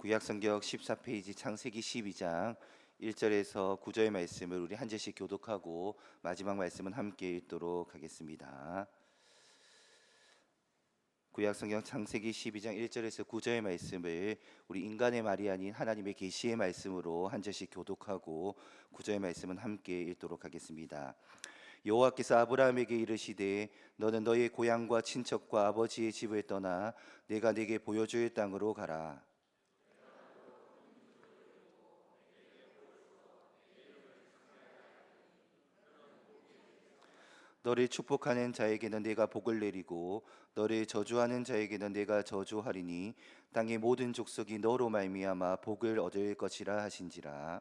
구약성경 14페이지 창세기 12장 1절에서 9절의 말씀을 우리 한 절씩 교독하고 마지막 말씀은 함께 읽도록 하겠습니다. 구약성경 창세기 12장 1절에서 9절의 말씀을 우리 인간의 말이 아닌 하나님의 계시의 말씀으로 한 절씩 교독하고 9절의 말씀은 함께 읽도록 하겠습니다. 여호와께서 아브라함에게 이르시되 너는 너의 고향과 친척과 아버지의 집을 떠나 내가 네게 보여줄 땅으로 가라. 너를 축복하는 자에게는 내가 복을 내리고 너를 저주하는 자에게는 내가 저주하리니 땅의 모든 족속이 너로 말미암아 복을 얻을 것이라 하신지라.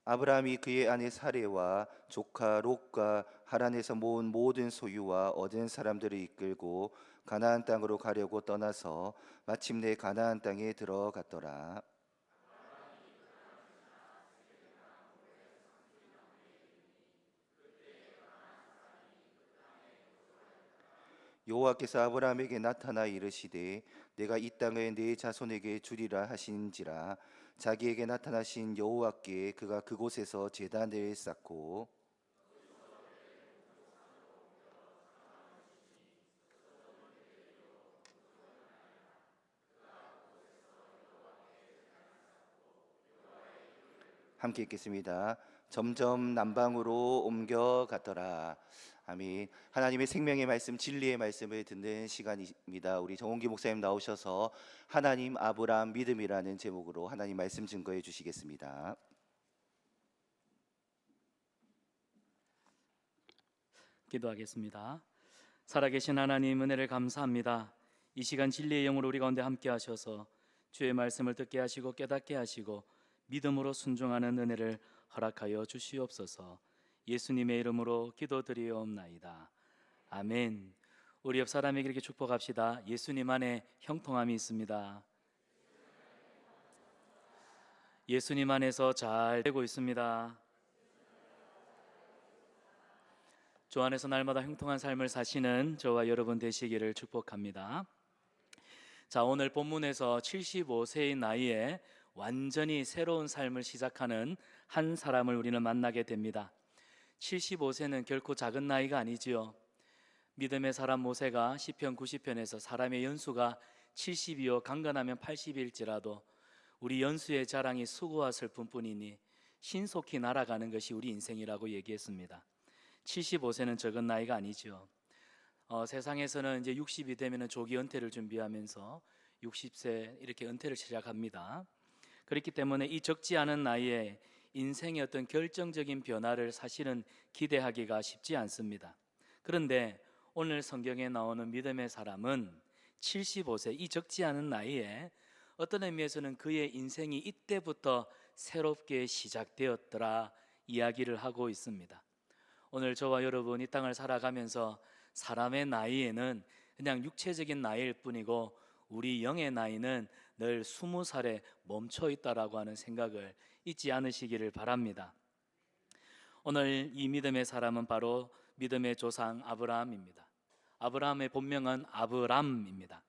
아브라함이 그의 아내 사레와 조카 롯과 하란에서 모은 모든 소유와 얻은 사람들을 이끌고 가나안 땅으로 가려고 떠나서 마침내 가나안 땅에 들어갔더라. 여호와께서 아브라함에게 나타나 이르시되 내가 이 땅을 네 자손에게 주리라 하신지라. 자기에게 나타나신 여호와께 그가 그곳에서 제단을 쌓고 함께 읽겠습니다. 점점 남방으로 옮겨갔더라. 아멘. 하나님의 생명의 말씀, 진리의 말씀을 듣는 시간입니다. 우리 정홍기 목사님 나오셔서 하나님 아브라함 믿음이라는 제목으로 하나님 말씀 증거해 주시겠습니다. 기도하겠습니다. 살아계신 하나님, 은혜를 감사합니다. 이 시간 진리의 영으로 우리 가운데 함께 하셔서 주의 말씀을 듣게 하시고 깨닫게 하시고 믿음으로 순종하는 은혜를 허락하여 주시옵소서. 예수님의 이름으로 기도드리옵나이다. 아멘. 우리 옆 사람에게 이렇게 축복합시다. 예수님 안에 형통함이 있습니다. 예수님 안에서 잘 되고 있습니다. 주 안에서 날마다 형통한 삶을 사시는 저와 여러분 되시기를 축복합니다. 자, 오늘 본문에서 75세의 나이에 완전히 새로운 삶을 시작하는 한 사람을 우리는 만나게 됩니다. 75세는 결코 작은 나이가 아니지요. 믿음의 사람 모세가 시편 90편에서 사람의 연수가 70이요 강건하면 80일지라도 우리 연수의 자랑이 수고와 슬픔뿐이니 신속히 날아가는 것이 우리 인생이라고 얘기했습니다. 75세는 적은 나이가 아니죠. 세상에서는 이제 60이 되면 조기 은퇴를 준비하면서 60세 이렇게 은퇴를 시작합니다. 그렇기 때문에 이 적지 않은 나이에 인생의 어떤 결정적인 변화를 사실은 기대하기가 쉽지 않습니다. 그런데 오늘 성경에 나오는 믿음의 사람은 75세 이 적지 않은 나이에 어떤 의미에서는 그의 인생이 이때부터 새롭게 시작되었더라 이야기를 하고 있습니다. 오늘 저와 여러분 이 땅을 살아가면서 사람의 나이에는 그냥 육체적인 나이일 뿐이고 우리 영의 나이는 늘 20살에 멈춰 있다라고 하는 생각을 잊지 않으시기를 바랍니다. 오늘 이 믿음의 사람은 바로 믿음의 조상 아브라함입니다. 아브라함의 본명은 아브람입니다.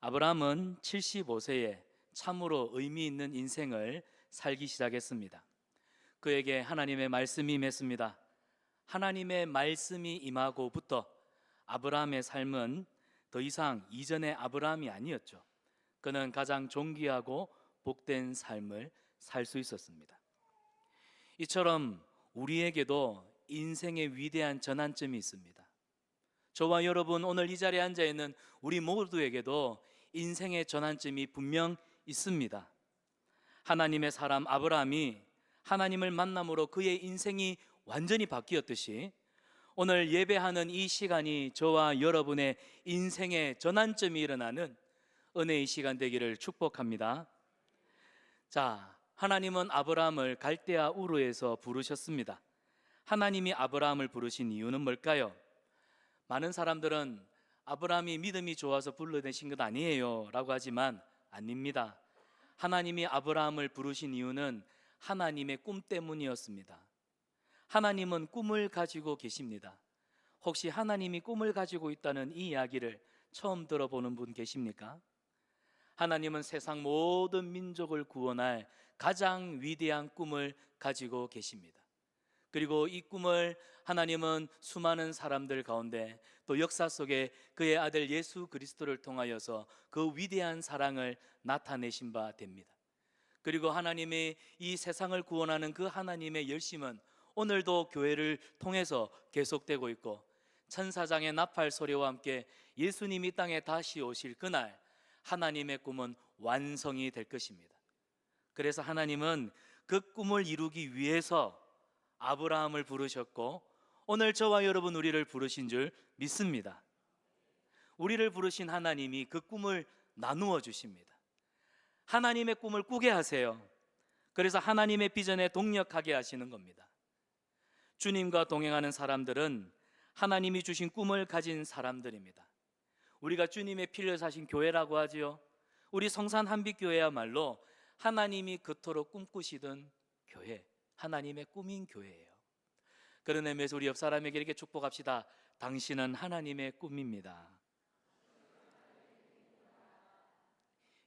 아브라함은 75세에 참으로 의미 있는 인생을 살기 시작했습니다. 그에게 하나님의 말씀이 임했습니다. 하나님의 말씀이 임하고부터 아브라함의 삶은 더 이상 이전의 아브라함이 아니었죠. 그는 가장 존귀하고 복된 삶을 살 수 있었습니다. 이처럼 우리에게도 인생의 위대한 전환점이 있습니다. 저와 여러분 오늘 이 자리에 앉아 있는 우리 모두에게도 인생의 전환점이 분명 있습니다. 하나님의 사람 아브라함이 하나님을 만남으로 그의 인생이 완전히 바뀌었듯이 오늘 예배하는 이 시간이 저와 여러분의 인생의 전환점이 일어나는 은혜의 시간 되기를 축복합니다. 자, 하나님은 아브라함을 갈대아 우르에서 부르셨습니다. 하나님이 아브라함을 부르신 이유는 뭘까요? 많은 사람들은 아브라함이 믿음이 좋아서 불러내신 것 아니에요 라고 하지만 아닙니다. 하나님이 아브라함을 부르신 이유는 하나님의 꿈 때문이었습니다. 하나님은 꿈을 가지고 계십니다. 혹시 하나님이 꿈을 가지고 있다는 이 이야기를 처음 들어보는 분 계십니까? 하나님은 세상 모든 민족을 구원할 가장 위대한 꿈을 가지고 계십니다. 그리고 이 꿈을 하나님은 수많은 사람들 가운데 또 역사 속에 그의 아들 예수 그리스도를 통하여서 그 위대한 사랑을 나타내신 바 됩니다. 그리고 하나님이 이 세상을 구원하는 그 하나님의 열심은 오늘도 교회를 통해서 계속되고 있고, 천사장의 나팔 소리와 함께 예수님이 땅에 다시 오실 그날 하나님의 꿈은 완성이 될 것입니다. 그래서 하나님은 그 꿈을 이루기 위해서 아브라함을 부르셨고, 오늘 저와 여러분 우리를 부르신 줄 믿습니다. 우리를 부르신 하나님이 그 꿈을 나누어 주십니다. 하나님의 꿈을 꾸게 하세요. 그래서 하나님의 비전에 동력하게 하시는 겁니다. 주님과 동행하는 사람들은 하나님이 주신 꿈을 가진 사람들입니다. 우리가 주님의 피를 사신 교회라고 하지요. 우리 성산 한빛교회야말로 하나님이 그토록 꿈꾸시던 교회, 하나님의 꿈인 교회예요. 그런 의미에서 우리 옆 사람에게 이렇게 축복합시다. 당신은 하나님의 꿈입니다.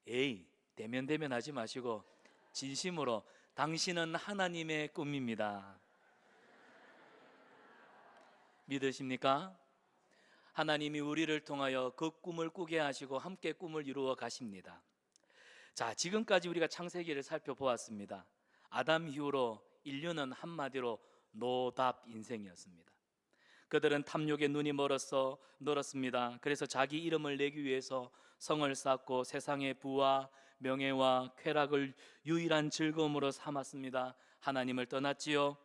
에이, 대면 하지 마시고 진심으로 당신은 하나님의 꿈입니다. 믿으십니까? 하나님이 우리를 통하여 그 꿈을 꾸게 하시고 함께 꿈을 이루어 가십니다. 자, 지금까지 우리가 창세기를 살펴보았습니다. 아담 이후로 인류는 한마디로 노답 인생이었습니다. 그들은 탐욕에 눈이 멀었습니다. 그래서 자기 이름을 내기 위해서 성을 쌓고 세상의 부와 명예와 쾌락을 유일한 즐거움으로 삼았습니다. 하나님을 떠났지요.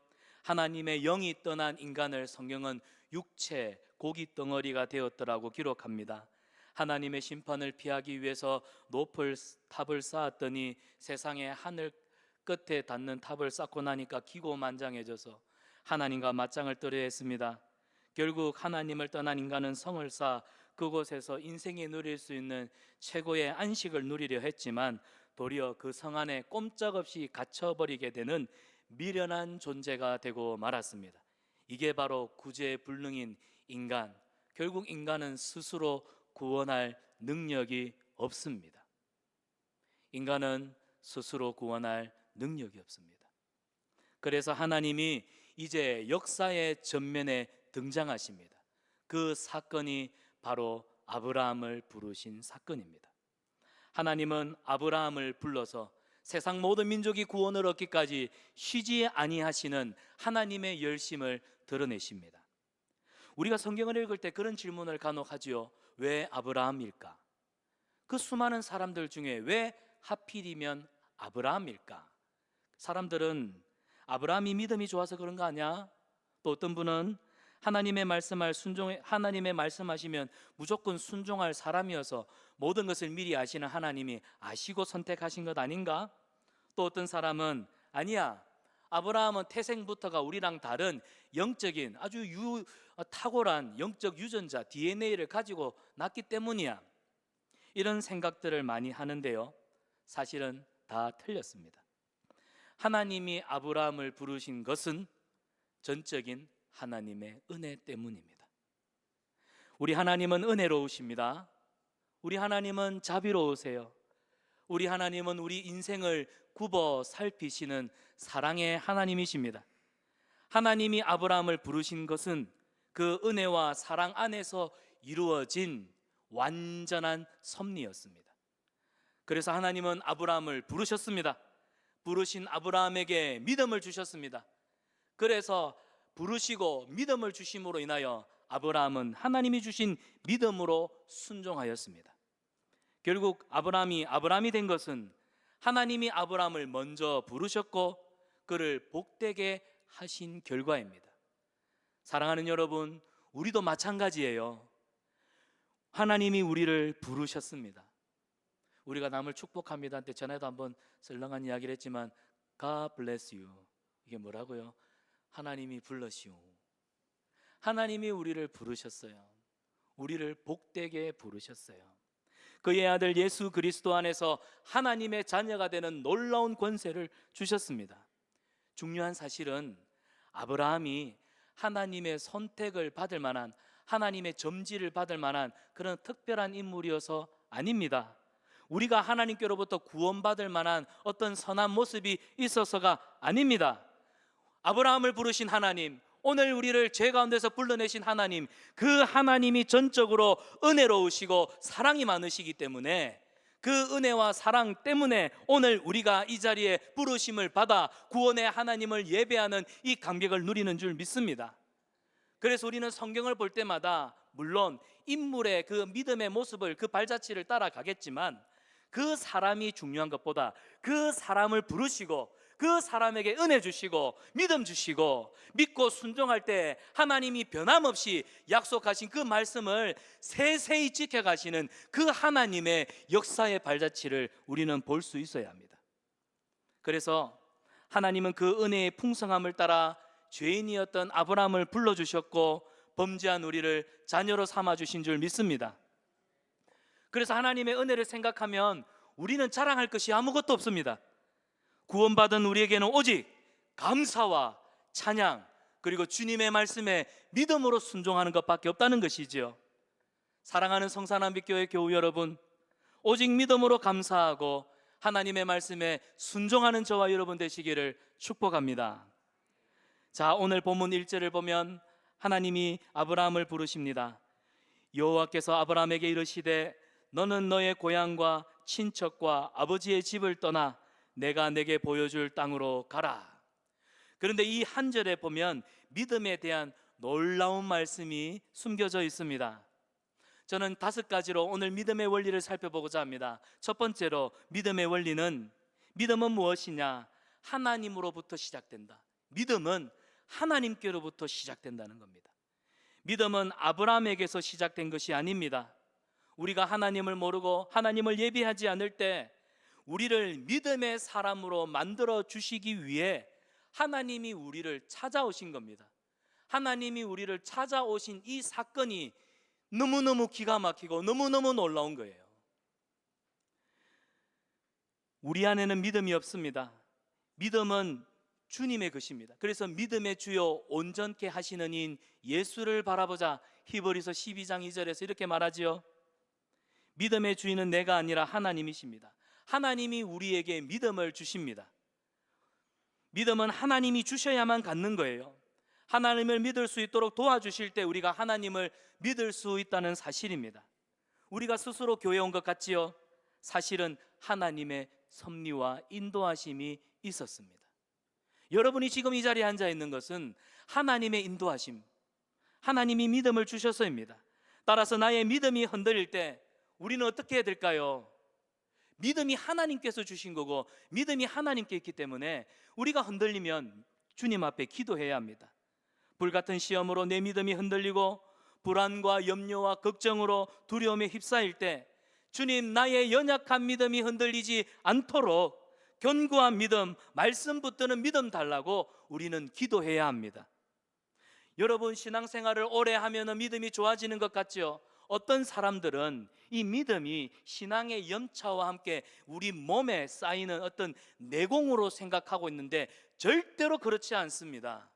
하나님의 영이 떠난 인간을 성경은 육체, 고기 덩어리가 되었더라고 기록합니다. 하나님의 심판을 피하기 위해서 높은 탑을 쌓았더니 세상의 하늘 끝에 닿는 탑을 쌓고 나니까 기고만장해져서 하나님과 맞짱을 떨어야 했습니다. 결국 하나님을 떠난 인간은 성을 쌓아 그곳에서 인생에 누릴 수 있는 최고의 안식을 누리려 했지만 도리어 그 성 안에 꼼짝없이 갇혀버리게 되는 미련한 존재가 되고 말았습니다. 이게 바로 구제불능인 인간. 결국 인간은 스스로 구원할 능력이 없습니다. 인간은 스스로 구원할 능력이 없습니다. 그래서 하나님이 이제 역사의 전면에 등장하십니다. 그 사건이 바로 아브라함을 부르신 사건입니다. 하나님은 아브라함을 불러서 세상 모든 민족이 구원을 얻기까지 쉬지 아니하시는 하나님의 열심을 드러내십니다. 우리가 성경을 읽을 때 그런 질문을 간혹 하지요. 왜 아브라함일까? 그 수많은 사람들 중에 왜 하필이면 아브라함일까? 사람들은 아브라함이 믿음이 좋아서 그런 거 아니야? 또 어떤 분은 하나님의 말씀하시면 무조건 순종할 사람이어서 모든 것을 미리 아시는 하나님이 아시고 선택하신 것 아닌가? 또 어떤 사람은 아니야, 아브라함은 태생부터가 우리랑 다른 영적인 아주 탁월한 영적 유전자 DNA를 가지고 났기 때문이야. 이런 생각들을 많이 하는데요, 사실은 다 틀렸습니다. 하나님이 아브라함을 부르신 것은 전적인 하나님의 은혜 때문입니다. 우리 하나님은 은혜로우십니다. 우리 하나님은 자비로우세요. 우리 하나님은 우리 인생을 굽어 살피시는 사랑의 하나님이십니다. 하나님이 아브라함을 부르신 것은 그 은혜와 사랑 안에서 이루어진 완전한 섭리였습니다. 그래서 하나님은 아브라함을 부르셨습니다. 부르신 아브라함에게 믿음을 주셨습니다. 그래서 부르시고 믿음을 주심으로 인하여 아브라함은 하나님이 주신 믿음으로 순종하였습니다. 결국 아브라함이 된 것은 하나님이 아브라함을 먼저 부르셨고 그를 복되게 하신 결과입니다. 사랑하는 여러분, 우리도 마찬가지예요. 하나님이 우리를 부르셨습니다. 우리가 남을 축복합니다 한테 전에도 한번 썰렁한 이야기를 했지만 God bless you, 이게 뭐라고요? 하나님이 불러시오. 하나님이 우리를 부르셨어요. 우리를 복되게 부르셨어요. 그의 아들 예수 그리스도 안에서 하나님의 자녀가 되는 놀라운 권세를 주셨습니다. 중요한 사실은 아브라함이 하나님의 선택을 받을 만한, 하나님의 점지를 받을 만한 그런 특별한 인물이어서 아닙니다. 우리가 하나님께로부터 구원받을 만한 어떤 선한 모습이 있어서가 아닙니다. 아브라함을 부르신 하나님, 오늘 우리를 죄 가운데서 불러내신 하나님, 그 하나님이 전적으로 은혜로우시고 사랑이 많으시기 때문에, 그 은혜와 사랑 때문에 오늘 우리가 이 자리에 부르심을 받아 구원의 하나님을 예배하는 이 감격을 누리는 줄 믿습니다. 그래서 우리는 성경을 볼 때마다 물론 인물의 그 믿음의 모습을, 그 발자취를 따라가겠지만, 그 사람이 중요한 것보다 그 사람을 부르시고 그 사람에게 은혜 주시고 믿음 주시고 믿고 순종할 때 하나님이 변함없이 약속하신 그 말씀을 세세히 지켜가시는 그 하나님의 역사의 발자취를 우리는 볼 수 있어야 합니다. 그래서 하나님은 그 은혜의 풍성함을 따라 죄인이었던 아브라함을 불러주셨고 범죄한 우리를 자녀로 삼아주신 줄 믿습니다. 그래서 하나님의 은혜를 생각하면 우리는 자랑할 것이 아무것도 없습니다. 구원받은 우리에게는 오직 감사와 찬양, 그리고 주님의 말씀에 믿음으로 순종하는 것밖에 없다는 것이지요. 사랑하는 성산한빛교회 교우 여러분, 오직 믿음으로 감사하고 하나님의 말씀에 순종하는 저와 여러분 되시기를 축복합니다. 자, 오늘 본문 1절을 보면 하나님이 아브라함을 부르십니다. 여호와께서 아브라함에게 이르시되 너는 너의 고향과 친척과 아버지의 집을 떠나 내가 내게 보여줄 땅으로 가라. 그런데 이 한 절에 보면 믿음에 대한 놀라운 말씀이 숨겨져 있습니다. 저는 5가지로 오늘 믿음의 원리를 살펴보고자 합니다. 첫 번째로, 믿음은 무엇이냐? 하나님으로부터 시작된다. 믿음은 하나님께로부터 시작된다는 겁니다. 믿음은 아브라함에게서 시작된 것이 아닙니다. 우리가 하나님을 모르고 하나님을 예비하지 않을 때 우리를 믿음의 사람으로 만들어 주시기 위해 하나님이 우리를 찾아오신 겁니다. 하나님이 우리를 찾아오신 이 사건이 너무너무 기가 막히고 너무너무 놀라운 거예요. 우리 안에는 믿음이 없습니다. 믿음은 주님의 것입니다. 그래서 믿음의 주요 온전케 하시는 이인 예수를 바라보자. 히브리서 12장 2절에서 이렇게 말하지요. 믿음의 주인은 내가 아니라 하나님이십니다. 하나님이 우리에게 믿음을 주십니다. 믿음은 하나님이 주셔야만 갖는 거예요. 하나님을 믿을 수 있도록 도와주실 때 우리가 하나님을 믿을 수 있다는 사실입니다. 우리가 스스로 교회에 온 것 같지요? 사실은 하나님의 섭리와 인도하심이 있었습니다. 여러분이 지금 이 자리에 앉아 있는 것은 하나님의 인도하심, 하나님이 믿음을 주셔서입니다. 따라서 나의 믿음이 흔들릴 때 우리는 어떻게 해야 될까요? 믿음이 하나님께서 주신 거고 믿음이 하나님께 있기 때문에 우리가 흔들리면 주님 앞에 기도해야 합니다. 불같은 시험으로 내 믿음이 흔들리고 불안과 염려와 걱정으로 두려움에 휩싸일 때 주님, 나의 연약한 믿음이 흔들리지 않도록 견고한 믿음, 말씀 붙드는 믿음 달라고 우리는 기도해야 합니다. 여러분, 신앙생활을 오래 하면 믿음이 좋아지는 것 같죠? 어떤 사람들은 이 믿음이 신앙의 연차와 함께 우리 몸에 쌓이는 어떤 내공으로 생각하고 있는데 절대로 그렇지 않습니다.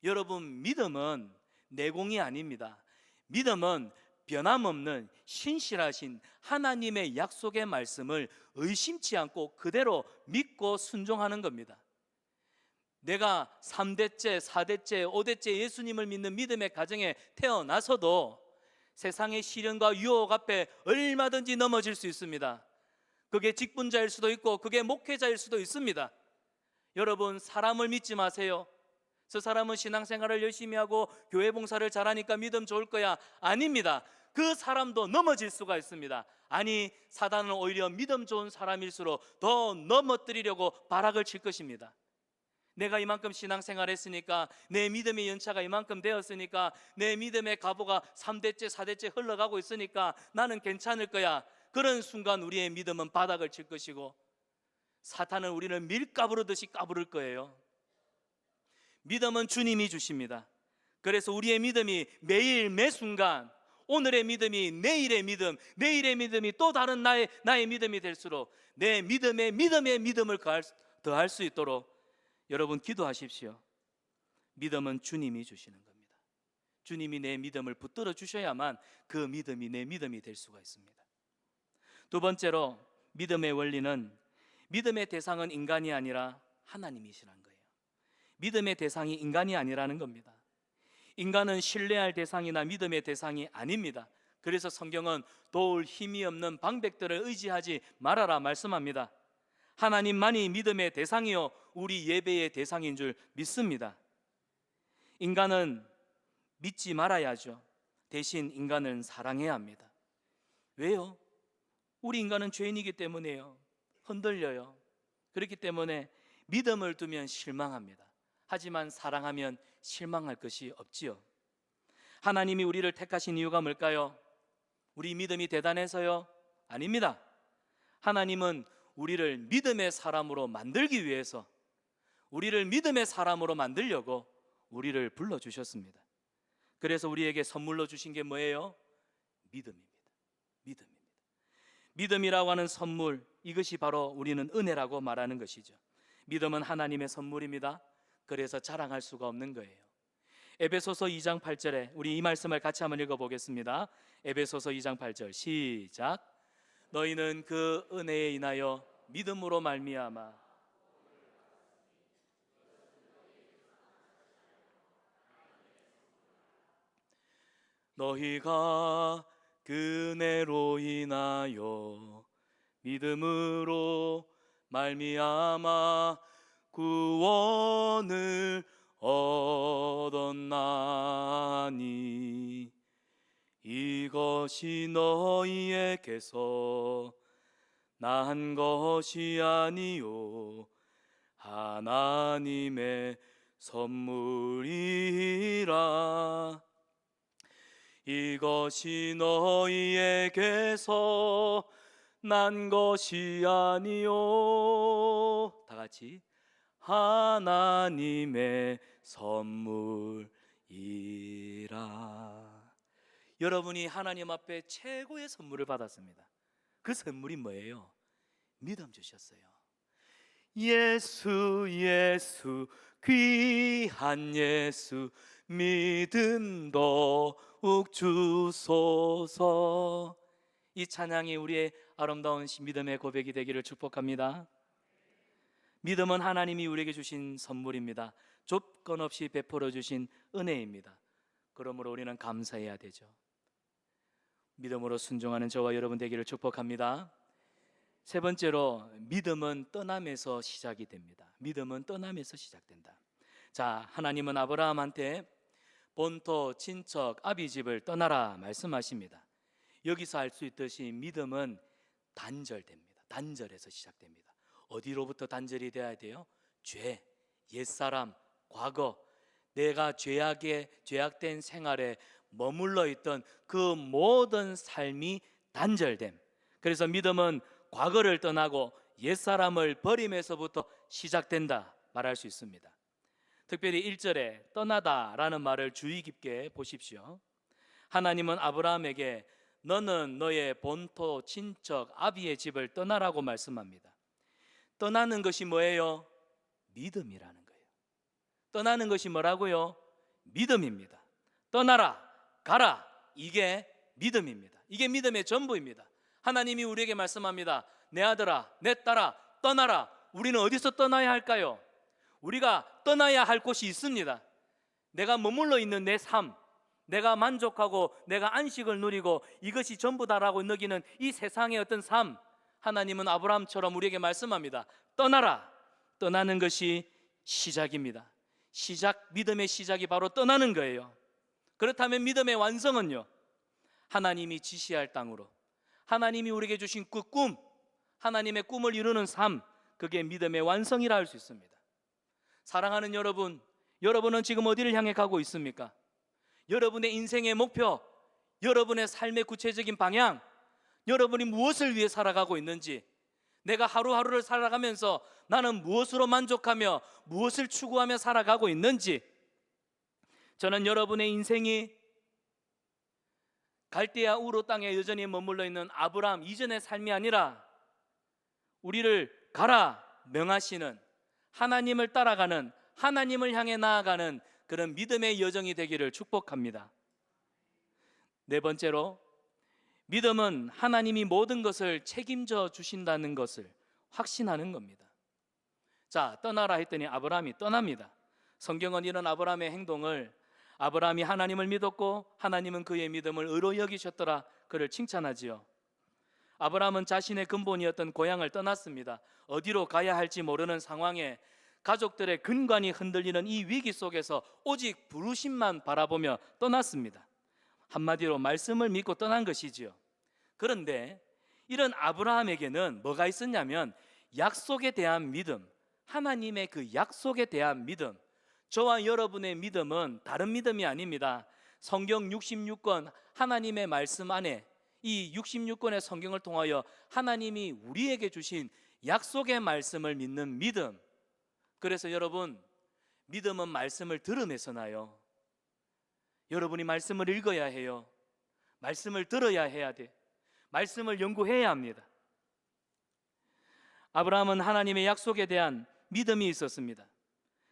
여러분, 믿음은 내공이 아닙니다. 믿음은 변함없는 신실하신 하나님의 약속의 말씀을 의심치 않고 그대로 믿고 순종하는 겁니다. 내가 3대째, 4대째, 5대째 예수님을 믿는 믿음의 가정에 태어나서도 세상의 시련과 유혹 앞에 얼마든지 넘어질 수 있습니다. 그게 직분자일 수도 있고 그게 목회자일 수도 있습니다. 여러분, 사람을 믿지 마세요. 저 사람은 신앙생활을 열심히 하고 교회 봉사를 잘하니까 믿음 좋을 거야. 아닙니다. 그 사람도 넘어질 수가 있습니다. 아니, 사단은 오히려 믿음 좋은 사람일수록 더 넘어뜨리려고 발악을 칠 것입니다. 내가 이만큼 신앙생활 했으니까, 내 믿음의 연차가 이만큼 되었으니까, 내 믿음의 가보가 3대째 4대째 흘러가고 있으니까 나는 괜찮을 거야. 그런 순간 우리의 믿음은 바닥을 칠 것이고 사탄은 우리를 밀가부르듯이 까부를 거예요. 믿음은 주님이 주십니다. 그래서 우리의 믿음이 매일 매순간, 오늘의 믿음이 내일의 믿음이 또 다른 나의 믿음이 될수록 내 믿음의 믿음을 더할 수 있도록 여러분 기도하십시오. 믿음은 주님이 주시는 겁니다. 주님이 내 믿음을 붙들어 주셔야만 그 믿음이 내 믿음이 될 수가 있습니다. 두 번째로 믿음의 원리는 믿음의 대상은 인간이 아니라 하나님이시라는 거예요. 믿음의 대상이 인간이 아니라는 겁니다. 인간은 신뢰할 대상이나 믿음의 대상이 아닙니다. 그래서 성경은 도울 힘이 없는 방백들을 의지하지 말아라 말씀합니다. 하나님만이 믿음의 대상이요 우리 예배의 대상인 줄 믿습니다. 인간은 믿지 말아야죠. 대신 인간은 사랑해야 합니다. 왜요? 우리 인간은 죄인이기 때문에요. 흔들려요. 그렇기 때문에 믿음을 두면 실망합니다. 하지만 사랑하면 실망할 것이 없지요. 하나님이 우리를 택하신 이유가 뭘까요? 우리 믿음이 대단해서요? 아닙니다. 하나님은 우리를 믿음의 사람으로 만들기 위해서, 우리를 믿음의 사람으로 만들려고 우리를 불러주셨습니다. 그래서 우리에게 선물로 주신 게 뭐예요? 믿음입니다. 믿음입니다. 믿음이라고 하는 선물, 이것이 바로 우리는 은혜라고 말하는 것이죠. 믿음은 하나님의 선물입니다. 그래서 자랑할 수가 없는 거예요. 에베소서 2장 8절에 우리 이 말씀을 같이 한번 읽어보겠습니다. 에베소서 2장 8절 시작. 너희는 그 은혜에 인하여 믿음으로 말미암아 너희가 그 은혜로 인하여 믿음으로 말미암아 구원을 얻었나니 이것이 너희에게서 난 것이 아니요 하나님의 선물이라. 이것이 너희에게서 난 것이 아니요 다 같이 하나님의 선물이라. 여러분이 하나님 앞에 최고의 선물을 받았습니다. 그 선물이 뭐예요? 믿음 주셨어요. 예수 예수 귀한 예수 믿음 더욱 주소서. 이 찬양이 우리의 아름다운 믿음의 고백이 되기를 축복합니다. 믿음은 하나님이 우리에게 주신 선물입니다. 조건 없이 베풀어 주신 은혜입니다. 그러므로 우리는 감사해야 되죠. 믿음으로 순종하는 저와 여러분 되기를 축복합니다. 세 번째로 믿음은 떠남에서 시작이 됩니다. 믿음은 떠남에서 시작된다. 자, 하나님은 아브라함한테 본토, 친척, 아비 집을 떠나라 말씀하십니다. 여기서 알 수 있듯이 믿음은 단절됩니다. 단절에서 시작됩니다. 어디로부터 단절이 돼야 돼요? 죄, 옛사람, 과거, 내가 죄악된 생활에 머물러 있던 그 모든 삶이 단절됨. 그래서 믿음은 과거를 떠나고 옛사람을 버림에서부터 시작된다 말할 수 있습니다. 특별히 1절에 떠나다라는 말을 주의 깊게 보십시오. 하나님은 아브라함에게 너는 너의 본토, 친척, 아비의 집을 떠나라고 말씀합니다. 떠나는 것이 뭐예요? 믿음이라는 거예요. 떠나는 것이 뭐라고요? 믿음입니다. 떠나라, 가라, 이게 믿음입니다. 이게 믿음의 전부입니다. 하나님이 우리에게 말씀합니다. 내 아들아, 내 딸아, 떠나라. 우리는 어디서 떠나야 할까요? 우리가 떠나야 할 곳이 있습니다. 내가 머물러 있는 내 삶, 내가 만족하고 내가 안식을 누리고 이것이 전부다라고 느끼는 이 세상의 어떤 삶, 하나님은 아브라함처럼 우리에게 말씀합니다. 떠나라. 떠나는 것이 시작입니다. 믿음의 시작이 바로 떠나는 거예요. 그렇다면 믿음의 완성은요? 하나님이 지시할 땅으로, 하나님이 우리에게 주신 그 꿈, 하나님의 꿈을 이루는 삶, 그게 믿음의 완성이라 할 수 있습니다. 사랑하는 여러분, 여러분은 지금 어디를 향해 가고 있습니까? 여러분의 인생의 목표, 여러분의 삶의 구체적인 방향, 여러분이 무엇을 위해 살아가고 있는지, 내가 하루하루를 살아가면서 나는 무엇으로 만족하며 무엇을 추구하며 살아가고 있는지, 저는 여러분의 인생이 갈대아 우르 땅에 여전히 머물러 있는 아브라함 이전의 삶이 아니라 우리를 가라 명하시는, 하나님을 따라가는, 하나님을 향해 나아가는 그런 믿음의 여정이 되기를 축복합니다. 네 번째로, 믿음은 하나님이 모든 것을 책임져 주신다는 것을 확신하는 겁니다. 자, 떠나라 했더니 아브라함이 떠납니다. 성경은 이런 아브라함의 행동을, 아브라함이 하나님을 믿었고 하나님은 그의 믿음을 의로 여기셨더라, 그를 칭찬하지요. 아브라함은 자신의 근본이었던 고향을 떠났습니다. 어디로 가야 할지 모르는 상황에 가족들의 근간이 흔들리는 이 위기 속에서 오직 부르심만 바라보며 떠났습니다. 한마디로 말씀을 믿고 떠난 것이지요. 그런데 이런 아브라함에게는 뭐가 있었냐면 약속에 대한 믿음, 하나님의 그 약속에 대한 믿음. 저와 여러분의 믿음은 다른 믿음이 아닙니다. 성경 66권 하나님의 말씀 안에, 이 66권의 성경을 통하여 하나님이 우리에게 주신 약속의 말씀을 믿는 믿음. 그래서 여러분, 믿음은 말씀을 들음에서 나요. 여러분이 말씀을 읽어야 해요. 말씀을 들어야 해야 돼. 말씀을 연구해야 합니다. 아브라함은 하나님의 약속에 대한 믿음이 있었습니다.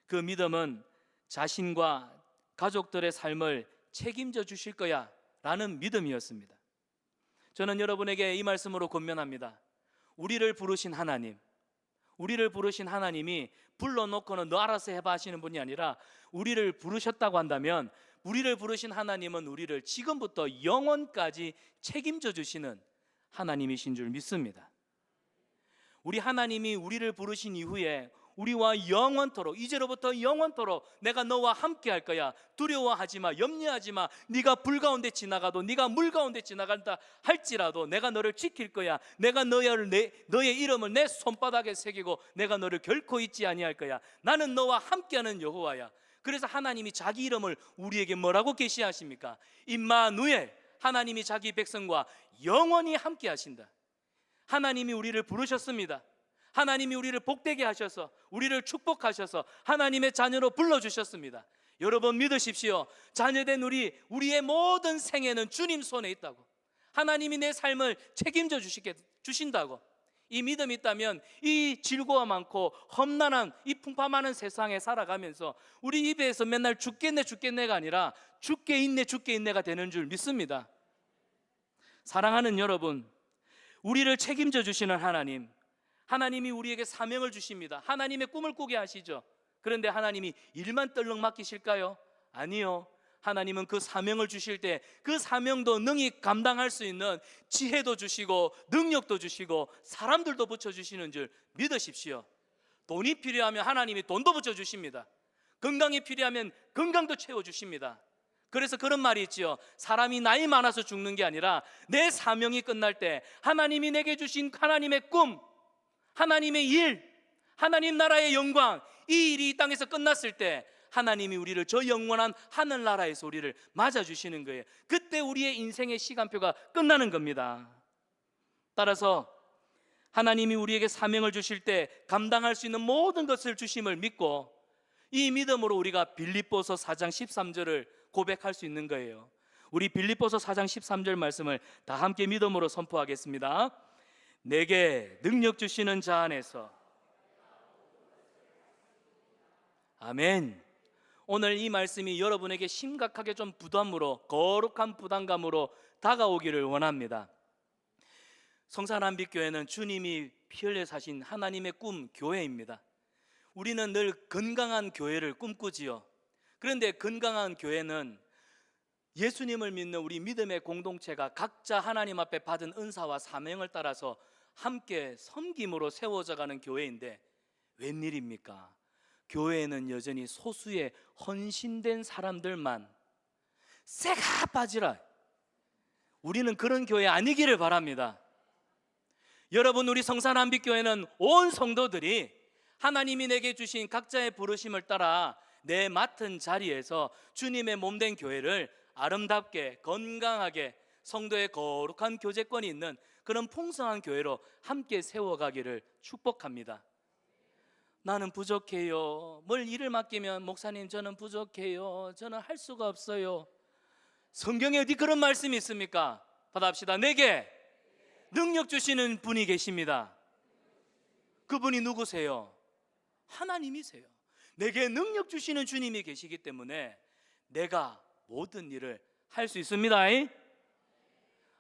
그 믿음은 자신과 가족들의 삶을 책임져 주실 거야 라는 믿음이었습니다. 저는 여러분에게 이 말씀으로 권면합니다. 우리를 부르신 하나님, 우리를 부르신 하나님이 불러놓고는 너 알아서 해봐 하시는 분이 아니라 우리를 부르셨다고 한다면 우리를 부르신 하나님은 우리를 지금부터 영원까지 책임져 주시는 하나님이신 줄 믿습니다. 우리 하나님이 우리를 부르신 이후에 우리와 영원토록, 이제로부터 영원토록 내가 너와 함께 할 거야. 두려워하지 마, 염려하지 마. 네가 불 가운데 지나가도, 네가 물 가운데 지나간다 할지라도 내가 너를 지킬 거야. 내가 너의 이름을 내 손바닥에 새기고 내가 너를 결코 잊지 아니할 거야. 나는 너와 함께하는 여호와야. 그래서 하나님이 자기 이름을 우리에게 뭐라고 계시하십니까? 임마누엘, 하나님이 자기 백성과 영원히 함께 하신다. 하나님이 우리를 부르셨습니다. 하나님이 우리를 복되게 하셔서, 우리를 축복하셔서 하나님의 자녀로 불러주셨습니다. 여러분 믿으십시오. 자녀된 우리의 모든 생애는 주님 손에 있다고. 하나님이 내 삶을 책임져 주신다고. 이 믿음이 있다면 이 질고와 많고 험난한 이 풍파 많은 세상에 살아가면서 우리 입에서 맨날 죽겠네 죽겠네가 아니라 죽게 있네가 되는 줄 믿습니다. 사랑하는 여러분, 우리를 책임져 주시는 하나님, 하나님이 우리에게 사명을 주십니다. 하나님의 꿈을 꾸게 하시죠. 그런데 하나님이 일만 떨렁 맡기실까요? 아니요. 하나님은 그 사명을 주실 때 그 사명도 능히 감당할 수 있는 지혜도 주시고 능력도 주시고 사람들도 붙여주시는 줄 믿으십시오. 돈이 필요하면 하나님이 돈도 붙여주십니다. 건강이 필요하면 건강도 채워주십니다. 그래서 그런 말이 있지요. 사람이 나이 많아서 죽는 게 아니라 내 사명이 끝날 때 하나님이 내게 주신 하나님의 꿈, 하나님의 일, 하나님 나라의 영광, 이 일이 이 땅에서 끝났을 때 하나님이 우리를 저 영원한 하늘나라에서 우리를 맞아주시는 거예요. 그때 우리의 인생의 시간표가 끝나는 겁니다. 따라서 하나님이 우리에게 사명을 주실 때 감당할 수 있는 모든 것을 주심을 믿고 이 믿음으로 우리가 빌립보서 4장 13절을 고백할 수 있는 거예요. 우리 빌립보서 4장 13절 말씀을 다 함께 믿음으로 선포하겠습니다. 내게 능력 주시는 자 안에서. 아멘. 오늘 이 말씀이 여러분에게 심각하게 좀 부담으로, 거룩한 부담감으로 다가오기를 원합니다. 성산한빛교회는 주님이 피 흘려 사신 하나님의 꿈 교회입니다. 우리는 늘 건강한 교회를 꿈꾸지요. 그런데 건강한 교회는 예수님을 믿는 우리 믿음의 공동체가 각자 하나님 앞에 받은 은사와 사명을 따라서 함께 섬김으로 세워져가는 교회인데 웬일입니까? 교회에는 여전히 소수의 헌신된 사람들만 쇠가 빠지라. 우리는 그런 교회 아니기를 바랍니다. 여러분, 우리 성산한빛교회는 온 성도들이 하나님이 내게 주신 각자의 부르심을 따라 내 맡은 자리에서 주님의 몸된 교회를 아름답게 건강하게 성도의 거룩한 교제권이 있는 그런 풍성한 교회로 함께 세워가기를 축복합니다. 나는 부족해요. 뭘 일을 맡기면 목사님 저는 부족해요. 저는 할 수가 없어요. 성경에 어디 그런 말씀이 있습니까? 받아봅시다. 내게 능력 주시는 분이 계십니다. 그분이 누구세요? 하나님이세요. 내게 능력 주시는 주님이 계시기 때문에 내가 모든 일을 할 수 있습니다.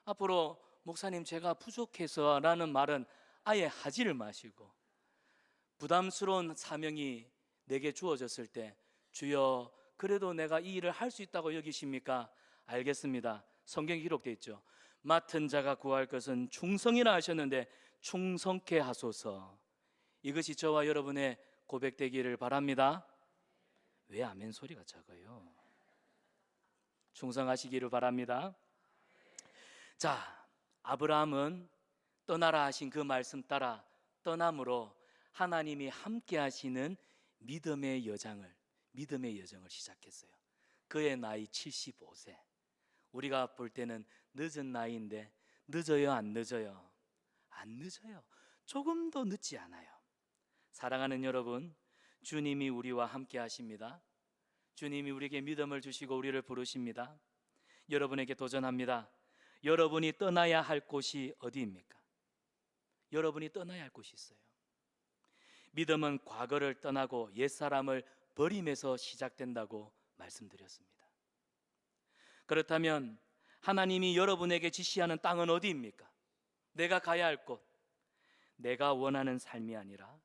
앞으로 목사님 제가 부족해서 라는 말은 아예 하지를 마시고, 부담스러운 사명이 내게 주어졌을 때 주여 그래도 내가 이 일을 할 수 있다고 여기십니까? 알겠습니다. 성경에 기록되어 있죠. 맡은 자가 구할 것은 충성이라 하셨는데 충성케 하소서. 이것이 저와 여러분의 고백되기를 바랍니다. 왜 아멘 소리가 작아요? 충성하시기를 바랍니다. 자, 아브라함은 떠나라 하신 그 말씀 따라 떠남으로 하나님이 함께 하시는 믿음의 여정을 시작했어요. 그의 나이 75세. 우리가 볼 때는 늦은 나이인데 늦어요, 안 늦어요? 안 늦어요. 조금도 늦지 않아요. 사랑하는 여러분, 주님이 우리와 함께 하십니다. 주님이 우리에게 믿음을 주시고 우리를 부르십니다. 여러분에게 도전합니다. 여러분이 떠나야 할 곳이 어디입니까? 여러분이 떠나야 할 곳이 있어요. 믿음은 과거를 떠나고 옛사람을 버림에서 시작된다고 말씀드렸습니다. 그렇다면 하나님이 여러분에게 지시하는 땅은 어디입니까? 내가 가야 할 곳, 내가 원하는 삶이 아니라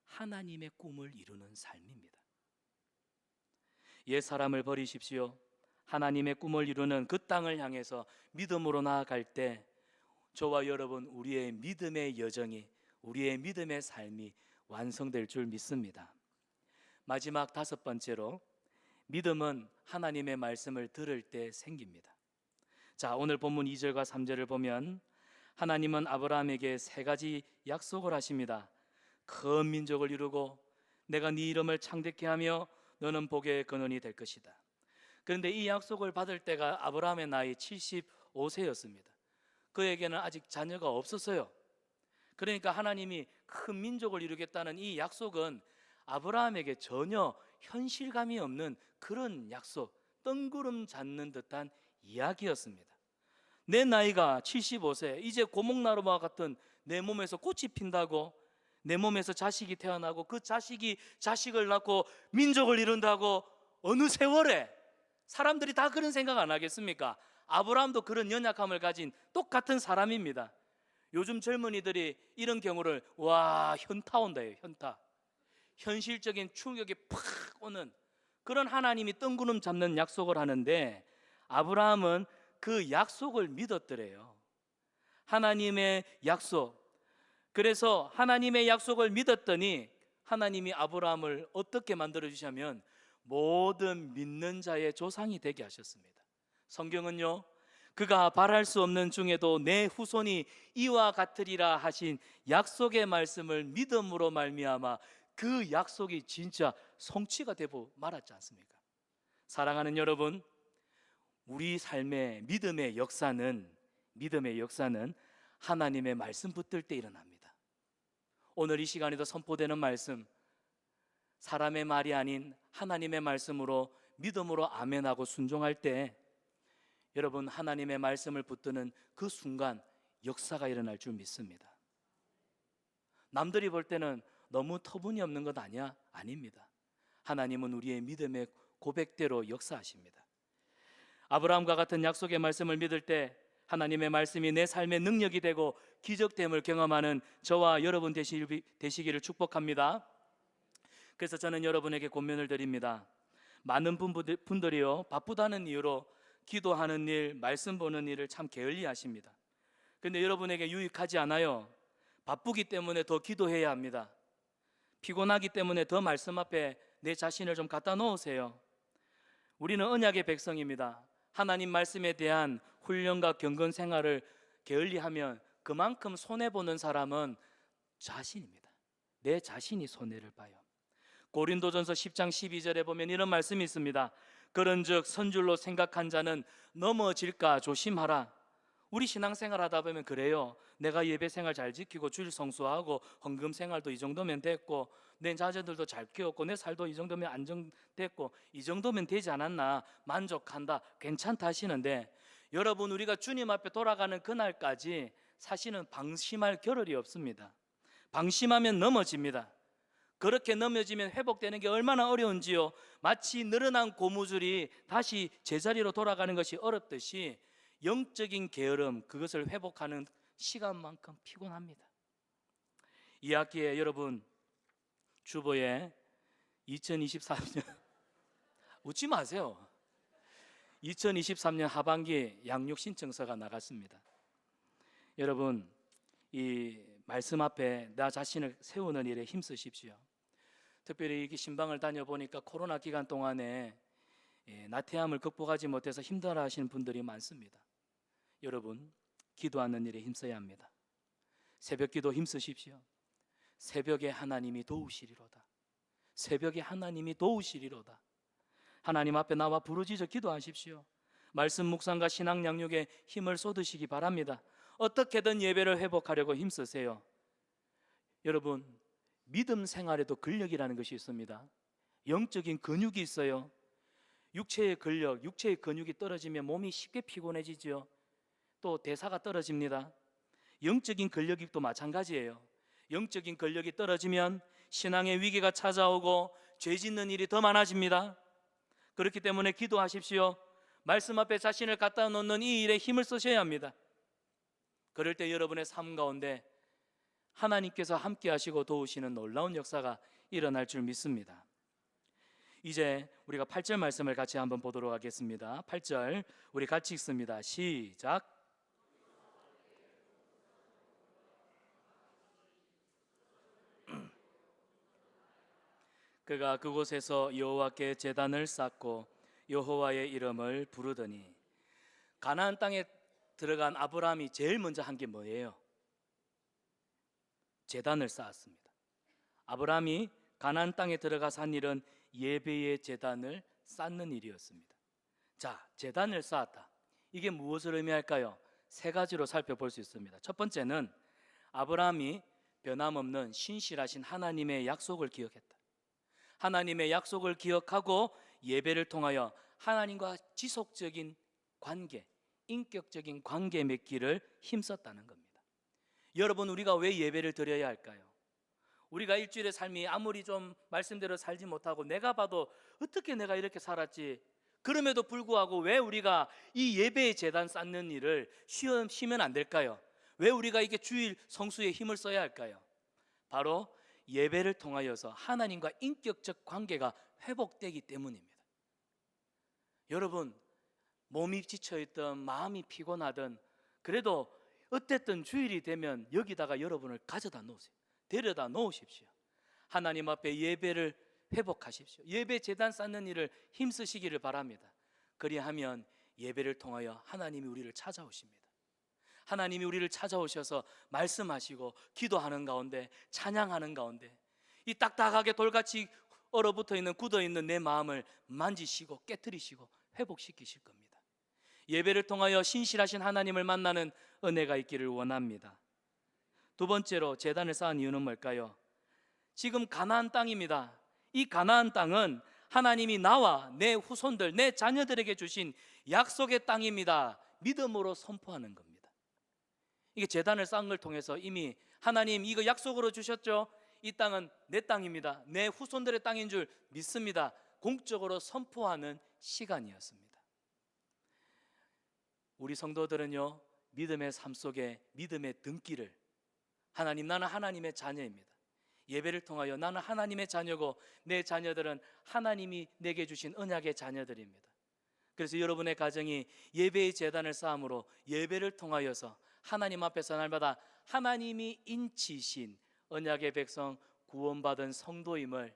하나님의 꿈을 이루는 삶입니다. 옛사람을 버리십시오. 하나님의 꿈을 이루는 그 땅을 향해서 믿음으로 나아갈 때 저와 여러분, 우리의 믿음의 여정이, 우리의 믿음의 삶이 완성될 줄 믿습니다. 마지막 5번째로, 믿음은 하나님의 말씀을 들을 때 생깁니다. 자, 오늘 본문 2절과 3절을 보면 하나님은 아브라함에게 3가지 약속을 하십니다. 큰 민족을 이루고 내가 네 이름을 창대케 하며 너는 복의 근원이 될 것이다. 그런데 이 약속을 받을 때가 아브라함의 나이 75세였습니다. 그에게는 아직 자녀가 없었어요. 그러니까 하나님이 큰 민족을 이루겠다는 이 약속은 아브라함에게 전혀 현실감이 없는 그런 약속, 뜬구름 잡는 듯한 이야기였습니다. 내 나이가 75세, 이제 고목나루와 같은 내 몸에서 꽃이 핀다고, 내 몸에서 자식이 태어나고 그 자식이 자식을 낳고 민족을 이룬다고, 어느 세월에 사람들이 다 그런 생각 안 하겠습니까? 아브라함도 그런 연약함을 가진 똑같은 사람입니다. 요즘 젊은이들이 이런 경우를 와, 현타 온다예요. 현타. 현실적인 충격이 팍 오는 그런 하나님이 뜬구름 잡는 약속을 하는데, 아브라함은 그 약속을 믿었더래요. 하나님의 약속. 그래서 하나님의 약속을 믿었더니 하나님이 아브라함을 어떻게 만들어 주시냐면 모든 믿는 자의 조상이 되게 하셨습니다. 성경은요, 그가 바랄 수 없는 중에도 내 후손이 이와 같으리라 하신 약속의 말씀을 믿음으로 말미암아 그 약속이 진짜 성취가 되고 말았지 않습니까? 사랑하는 여러분, 우리 삶의 믿음의 역사는 하나님의 말씀 붙들 때 일어납니다. 오늘 이 시간에도 선포되는 말씀, 사람의 말이 아닌 하나님의 말씀으로 믿음으로 아멘하고 순종할 때 여러분, 하나님의 말씀을 붙드는 그 순간 역사가 일어날 줄 믿습니다. 남들이 볼 때는 너무 터무니없는 것 아니야? 아닙니다. 하나님은 우리의 믿음의 고백대로 역사하십니다. 아브라함과 같은 약속의 말씀을 믿을 때 하나님의 말씀이 내 삶의 능력이 되고 기적됨을 경험하는 저와 여러분 되시기를 축복합니다. 그래서 저는 여러분에게 권면을 드립니다. 많은 분들이요, 바쁘다는 이유로 기도하는 일, 말씀 보는 일을 참 게을리 하십니다. 그런데 여러분에게 유익하지 않아요. 바쁘기 때문에 더 기도해야 합니다. 피곤하기 때문에 더 말씀 앞에 내 자신을 좀 갖다 놓으세요. 우리는 언약의 백성입니다. 하나님 말씀에 대한 훈련과 경건 생활을 게을리하면 그만큼 손해보는 사람은 자신입니다. 내 자신이 손해를 봐요. 고린도전서 10장 12절에 보면 이런 말씀이 있습니다. 그런즉 선줄로 생각한 자는 넘어질까 조심하라. 우리 신앙생활 하다 보면 그래요. 내가 예배생활 잘 지키고 주일 성수하고 헌금생활도 이 정도면 됐고 내 자녀들도 잘 키웠고 내 삶도 이 정도면 안정됐고 이 정도면 되지 않았나, 만족한다, 괜찮다 하시는데, 여러분, 우리가 주님 앞에 돌아가는 그날까지 사실은 방심할 겨를이 없습니다. 방심하면 넘어집니다. 그렇게 넘어지면 회복되는 게 얼마나 어려운지요. 마치 늘어난 고무줄이 다시 제자리로 돌아가는 것이 어렵듯이 영적인 게으름, 그것을 회복하는 시간만큼 피곤합니다. 이 학기에 여러분 주보에 2023년 웃지 마세요. 2023년 하반기 양육 신청서가 나갔습니다. 여러분, 이 말씀 앞에 나 자신을 세우는 일에 힘쓰십시오. 특별히 이렇게 신방을 다녀보니까 코로나 기간 동안에 나태함을 극복하지 못해서 힘들어하시는 분들이 많습니다. 여러분, 기도하는 일에 힘써야 합니다. 새벽 기도 힘쓰십시오. 새벽에 하나님이 도우시리로다. 새벽에 하나님이 도우시리로다. 하나님 앞에 나와 부르짖어 기도하십시오. 말씀 묵상과 신앙 양육에 힘을 쏟으시기 바랍니다. 어떻게든 예배를 회복하려고 힘쓰세요. 여러분, 믿음 생활에도 근력이라는 것이 있습니다. 영적인 근육이 있어요. 육체의 근력, 육체의 근육이 떨어지면 몸이 쉽게 피곤해지죠. 또 대사가 떨어집니다. 영적인 근력이 또 마찬가지예요. 영적인 근력이 떨어지면 신앙의 위기가 찾아오고 죄 짓는 일이 더 많아집니다. 그렇기 때문에 기도하십시오. 말씀 앞에 자신을 갖다 놓는 이 일에 힘을 쓰셔야 합니다. 그럴 때 여러분의 삶 가운데 하나님께서 함께 하시고 도우시는 놀라운 역사가 일어날 줄 믿습니다. 이제 우리가 8절 말씀을 같이 한번 보도록 하겠습니다. 8절 우리 같이 읽습니다. 시작. 그가 그곳에서 여호와께 제단을 쌓고 여호와의 이름을 부르더니, 가나안 땅에 들어간 아브라함이 제일 먼저 한 게 뭐예요? 제단을 쌓았습니다. 아브라함이 가나안 땅에 들어가서 한 일은 예배의 제단을 쌓는 일이었습니다. 자, 제단을 쌓았다. 이게 무엇을 의미할까요? 세 가지로 살펴볼 수 있습니다. 첫 번째는 아브라함이 변함없는 신실하신 하나님의 약속을 기억했다. 하나님의 약속을 기억하고 예배를 통하여 하나님과 지속적인 관계, 인격적인 관계 맺기를 힘썼다는 겁니다. 여러분, 우리가 왜 예배를 드려야 할까요? 우리가 일주일의 삶이 아무리 좀 말씀대로 살지 못하고 내가 봐도 어떻게 내가 이렇게 살았지, 그럼에도 불구하고 왜 우리가 이 예배의 제단 쌓는 일을 쉬면 안 될까요? 왜 우리가 이게 주일 성수에 힘을 써야 할까요? 바로 예배를 통하여서 하나님과 인격적 관계가 회복되기 때문입니다. 여러분, 몸이 지쳐있든 마음이 피곤하든 그래도 어쨌든 주일이 되면 여기다가 여러분을 가져다 놓으세요. 데려다 놓으십시오. 하나님 앞에 예배를 회복하십시오. 예배 제단 쌓는 일을 힘쓰시기를 바랍니다. 그리하면 예배를 통하여 하나님이 우리를 찾아오십니다. 하나님이 우리를 찾아오셔서 말씀하시고 기도하는 가운데, 찬양하는 가운데 이 딱딱하게 돌같이 얼어붙어 있는, 굳어 있는 내 마음을 만지시고 깨트리시고 회복시키실 겁니다. 예배를 통하여 신실하신 하나님을 만나는 은혜가 있기를 원합니다. 두 번째로 제단을 쌓은 이유는 뭘까요? 지금 가나안 땅입니다. 이 가나안 땅은 하나님이 나와 내 후손들, 내 자녀들에게 주신 약속의 땅입니다. 믿음으로 선포하는 겁니다. 이게 제단을 쌓은 걸 통해서 이미 하나님 이거 약속으로 주셨죠? 이 땅은 내 땅입니다. 내 후손들의 땅인 줄 믿습니다. 공적으로 선포하는 시간이었습니다. 우리 성도들은요, 믿음의 삶 속에 믿음의 등기를, 하나님, 나는 하나님의 자녀입니다. 예배를 통하여 나는 하나님의 자녀고 내 자녀들은 하나님이 내게 주신 언약의 자녀들입니다. 그래서 여러분의 가정이 예배의 제단을 쌓음으로 예배를 통하여서 하나님 앞에서 날마다 하나님이 인치신 언약의 백성, 구원받은 성도임을,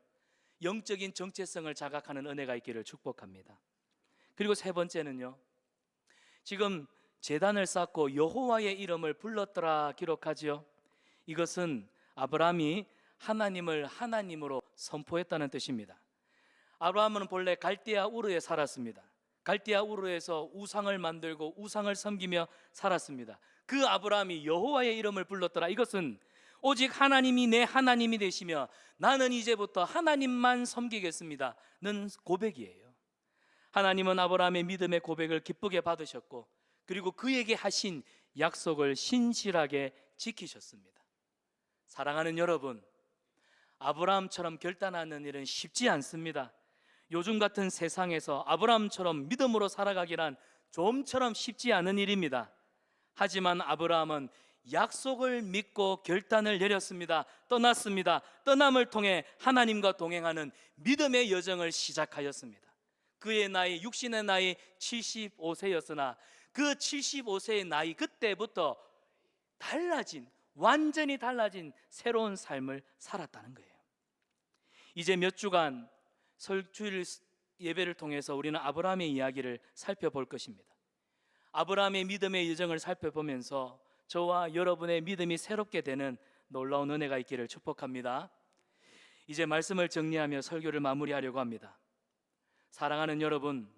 영적인 정체성을 자각하는 은혜가 있기를 축복합니다. 그리고 세 번째는요, 지금 제단을 쌓고 여호와의 이름을 불렀더라 기록하지요. 이것은 아브라함이 하나님을 하나님으로 선포했다는 뜻입니다. 아브라함은 본래 갈대아 우르에 살았습니다. 갈대아 우르에서 우상을 만들고 우상을 섬기며 살았습니다. 그 아브라함이 여호와의 이름을 불렀더라. 이것은 오직 하나님이 내 하나님이 되시며 나는 이제부터 하나님만 섬기겠습니다 는 고백이에요. 하나님은 아브라함의 믿음의 고백을 기쁘게 받으셨고, 그리고 그에게 하신 약속을 신실하게 지키셨습니다. 사랑하는 여러분, 아브라함처럼 결단하는 일은 쉽지 않습니다. 요즘 같은 세상에서 아브라함처럼 믿음으로 살아가기란 좀처럼 쉽지 않은 일입니다. 하지만 아브라함은 약속을 믿고 결단을 내렸습니다. 떠났습니다. 떠남을 통해 하나님과 동행하는 믿음의 여정을 시작하였습니다. 그의 나이, 육신의 나이 75세였으나 그 75세의 나이 그때부터 완전히 달라진 새로운 삶을 살았다는 거예요. 이제 몇 주간 설주일 예배를 통해서 우리는 아브라함의 이야기를 살펴볼 것입니다. 아브라함의 믿음의 여정을 살펴보면서 저와 여러분의 믿음이 새롭게 되는 놀라운 은혜가 있기를 축복합니다. 이제 말씀을 정리하며 설교를 마무리하려고 합니다. 사랑하는 여러분,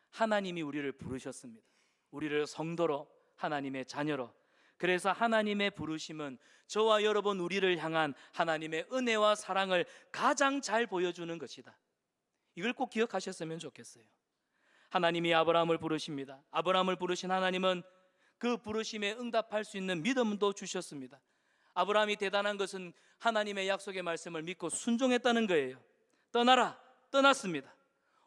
하나님이 우리를 부르셨습니다. 우리를 성도로, 하나님의 자녀로. 그래서 하나님의 부르심은 저와 여러분 우리를 향한 하나님의 은혜와 사랑을 가장 잘 보여주는 것이다. 이걸 꼭 기억하셨으면 좋겠어요. 하나님이 아브라함을 부르십니다. 아브라함을 부르신 하나님은 그 부르심에 응답할 수 있는 믿음도 주셨습니다. 아브라함이 대단한 것은 하나님의 약속의 말씀을 믿고 순종했다는 거예요. 떠나라, 떠났습니다.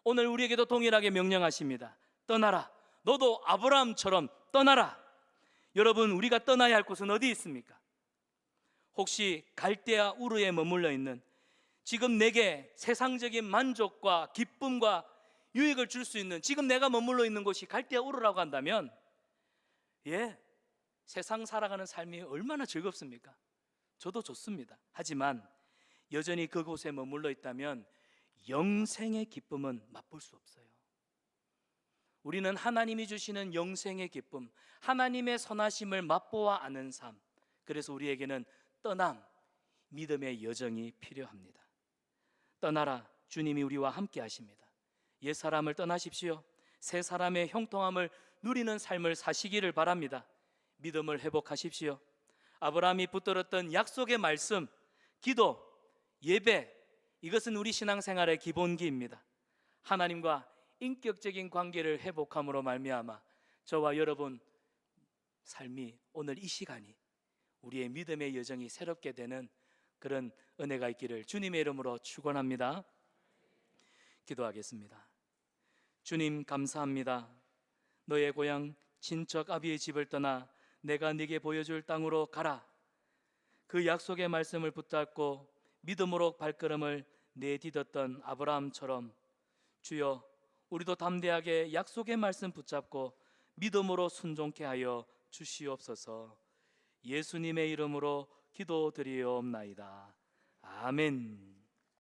오늘 우리에게도 동일하게 명령하십니다. 떠나라, 너도 아브라함처럼 떠나라. 여러분, 우리가 떠나야 할 곳은 어디 있습니까? 혹시 갈대아 우르에 머물러 있는, 지금 내게 세상적인 만족과 기쁨과 유익을 줄 수 있는, 지금 내가 머물러 있는 곳이 갈대아 우르라고 한다면, 세상 살아가는 삶이 얼마나 즐겁습니까? 저도 좋습니다. 하지만 여전히 그곳에 머물러 있다면 영생의 기쁨은 맛볼 수 없어요. 우리는 하나님이 주시는 영생의 기쁨, 하나님의 선하심을 맛보아 아는 삶, 그래서 우리에게는 떠남, 믿음의 여정이 필요합니다. 떠나라, 주님이 우리와 함께 하십니다. 옛사람을 떠나십시오. 새 사람의 형통함을 누리는 삶을 사시기를 바랍니다. 믿음을 회복하십시오. 아브라함이 붙들었던 약속의 말씀, 기도, 예배, 이것은 우리 신앙생활의 기본기입니다. 하나님과 인격적인 관계를 회복함으로 말미암아 저와 여러분 삶이, 오늘 이 시간이 우리의 믿음의 여정이 새롭게 되는 그런 은혜가 있기를 주님의 이름으로 축원합니다. 기도하겠습니다. 주님, 감사합니다. 너의 고향 친척 아비의 집을 떠나 내가 네게 보여줄 땅으로 가라. 그 약속의 말씀을 붙잡고 믿음으로 발걸음을 내딛었던 아브라함처럼 주여, 우리도 담대하게 약속의 말씀 붙잡고 믿음으로 순종케 하여 주시옵소서. 예수님의 이름으로 기도드리옵나이다. 아멘.